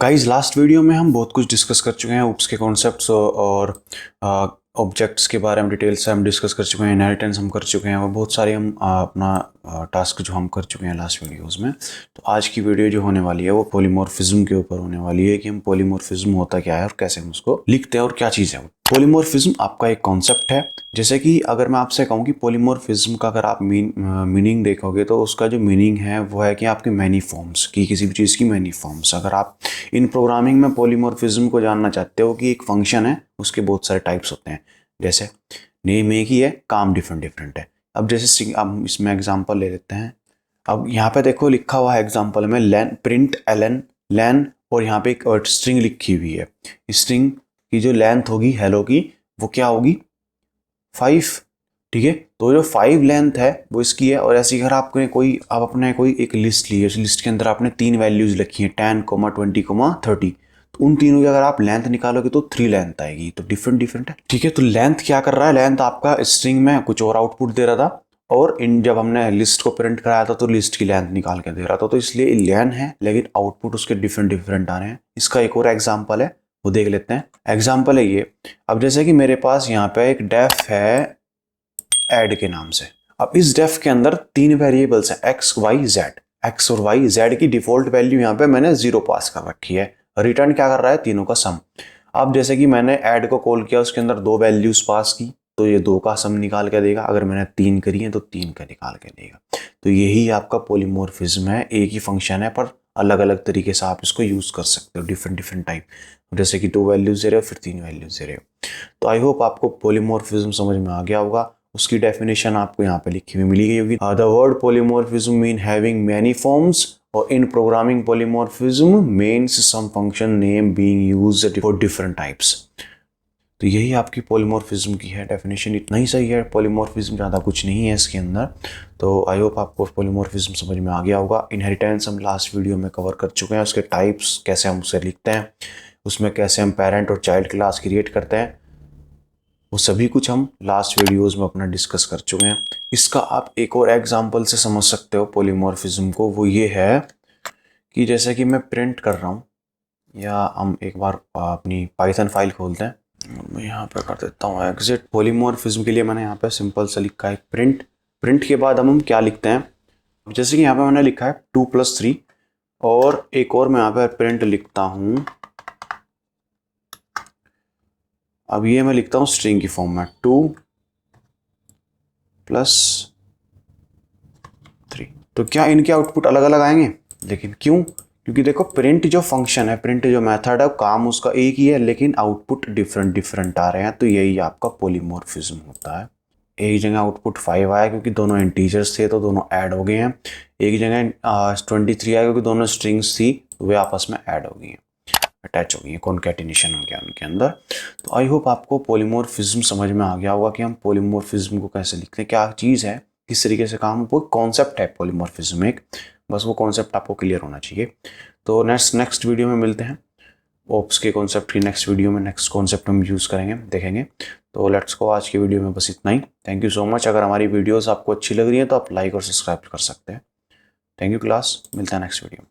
Guys last video में हम बहुत कुछ डिस्कस कर चुके हैं ऊप्स के कॉन्सेप्ट्स और ऑब्जेक्ट्स के बारे में डिटेल से हम डिस्कस कर चुके हैं। इनहेरिटेंस हम कर चुके हैं और बहुत सारे हम अपना टास्क जो हम कर चुके हैं लास्ट वीडियोस में। तो आज की वीडियो जो होने वाली है वो पॉलीमॉर्फिज्म के ऊपर होने वाली है कि हम पॉलीमॉर्फिज्म होता क्या है और कैसे हम उसको लिखते हैं और क्या चीज़ है। पॉलीमॉर्फिज्म आपका एक कॉन्सेप्ट है। जैसे कि अगर मैं आपसे कहूँ कि पॉलीमॉर्फिज्म का अगर आप मीनिंग देखोगे तो उसका जो मीनिंग है वो है कि आपके मैनी फॉर्म्स की किसी भी चीज़ की मैनी फॉर्म्स। अगर आप इन प्रोग्रामिंग में पॉलीमॉर्फिज्म को जानना चाहते हो कि एक फंक्शन है उसके बहुत सारे टाइप्स होते हैं, जैसे नेम एक ही है, काम डिफरेंट डिफरेंट है। अब जैसे अब इसमें एग्जांपल ले लेते हैं। अब यहाँ पे देखो लिखा हुआ है एग्जांपल में लैन प्रिंट एलन लैन और यहाँ पे एक स्ट्रिंग लिखी हुई है। स्ट्रिंग की जो लेंथ होगी हेलो की वो क्या होगी 5। ठीक है, तो जो 5 लेंथ है वो इसकी है। और ऐसी अगर आपने कोई आप अपने कोई एक लिस्ट ली है, उस लिस्ट के अंदर आपने 3 वैल्यूज लिखी हैं 10, 20, 30, तो उन तीनों की अगर आप लेंथ निकालोगे तो 3 लेंथ आएगी। तो डिफरेंट डिफरेंट है। ठीक है, तो लेंथ क्या कर रहा है, लेंथ आपका स्ट्रिंग में कुछ और आउटपुट दे रहा था और इन जब हमने लिस्ट को प्रिंट कराया था तो लिस्ट की लेंथ निकाल के दे रहा था। तो इसलिए लेन है लेकिन आउटपुट उसके डिफरेंट डिफरेंट आ रहे हैं। इसका एक और एग्जाम्पल है वो देख लेते हैं। एग्जाम्पल है ये। अब जैसे कि मेरे पास यहाँ पे एक डेफ है ऐड के नाम से। अब इस डेफ के अंदर 3 वेरिएबल्स है एक्स वाई जेड। एक्स और वाई जेड की डिफॉल्ट वैल्यू यहाँ पे मैंने 0 पास कर रखी है। रिटर्न क्या कर रहा है, तीनों का सम। अब जैसे कि मैंने ऐड को कॉल किया, उसके अंदर 2 वैल्यूज पास की तो ये 2 का सम निकाल के देगा। अगर मैंने 3 करी है तो 3 का निकाल के देगा। तो यही आपका पॉलीमॉर्फिज्म है। एक ही फंक्शन है पर अलग अलग तरीके से आप इसको यूज कर सकते हो, डिफरेंट डिफरेंट टाइप। जैसे कि 2 वैल्यूज दे रहे हो फिर 3 वैल्यूज दे रहे हो। तो आई होप आपको पॉलीमॉर्फिज्म समझ में आ गया होगा। उसकी डेफिनेशन आपको यहाँ पे लिखी हुई मिली गई होगी। The word polymorphism mean having many forms और in programming polymorphism means some function name being used for different types. तो यही आपकी पॉलीमॉर्फिज्म की है डेफिनेशन। इतना ही सही है, पॉलीमॉर्फिज्म ज़्यादा कुछ नहीं है इसके अंदर। तो आई होप आपको पॉलीमॉर्फिज्म समझ में आ गया होगा। इनहेरिटेंस हम लास्ट वीडियो में कवर कर चुके हैं, उसके टाइप्स कैसे हम उसे लिखते हैं, उसमें कैसे हम पेरेंट और चाइल्ड क्लास क्रिएट करते हैं, वो सभी कुछ हम लास्ट वीडियोस में अपना डिस्कस कर चुके हैं। इसका आप एक और एग्जांपल से समझ सकते हो पॉलीमॉर्फिज्म को। वो ये है कि जैसे कि मैं प्रिंट कर रहा हूँ, या हम एक बार अपनी पाइथन फाइल खोलते हैं। मैं यहाँ पे कर देता हूँ एग्जिट। पॉलीमॉर्फिज्म के लिए मैंने यहाँ पे सिंपल सा लिखा है प्रिंट। प्रिंट के बाद हम क्या लिखते हैं, जैसे कि यहाँ पे मैंने लिखा है 2+3 और एक और मैं यहाँ पे प्रिंट लिखता हूँ। अब ये मैं लिखता हूँ स्ट्रिंग की फॉर्म में 2+3। तो क्या इनके आउटपुट अलग अलग आएंगे, लेकिन क्यों? क्योंकि देखो प्रिंट जो फंक्शन है, प्रिंट जो मेथड है, काम उसका एक ही है लेकिन आउटपुट डिफरेंट डिफरेंट आ रहे हैं। तो यही आपका पॉलीमॉर्फिज्म होता है। एक जगह आउटपुट 5 आया क्योंकि दोनों इंटीजर्स थे तो दोनों ऐड हो गए हैं। एक जगह 23 आया क्योंकि दोनों स्ट्रिंग्स थी वे आपस में ऐड हो गई हैं, अटैच हो गई है, कॉन्कैटिनेशन हो गया उनके अंदर। तो आई होप आपको पॉलीमॉर्फिज्म समझ में आ गया होगा कि हम पॉलीमॉर्फिज्म को कैसे लिखते हैं, क्या चीज़ है, किस तरीके से काम। वो कॉन्सेप्ट है पॉलीमॉर्फिज्म एक, बस वो कॉन्सेप्ट आपको क्लियर होना चाहिए। तो नेक्स्ट वीडियो में मिलते हैं। ओप्स के कॉन्सेप्ट की नेक्स्ट वीडियो में नेक्स्ट कॉन्सेप्ट हम यूज़ करेंगे, देखेंगे। तो लेट्स गो, आज की वीडियो में बस इतना ही। Thank you so much. अगर हमारी वीडियोस आपको अच्छी लग रही है तो आप लाइक और सब्सक्राइब कर सकते हैं। थैंक यू क्लास, मिलते हैं नेक्स्ट वीडियो में।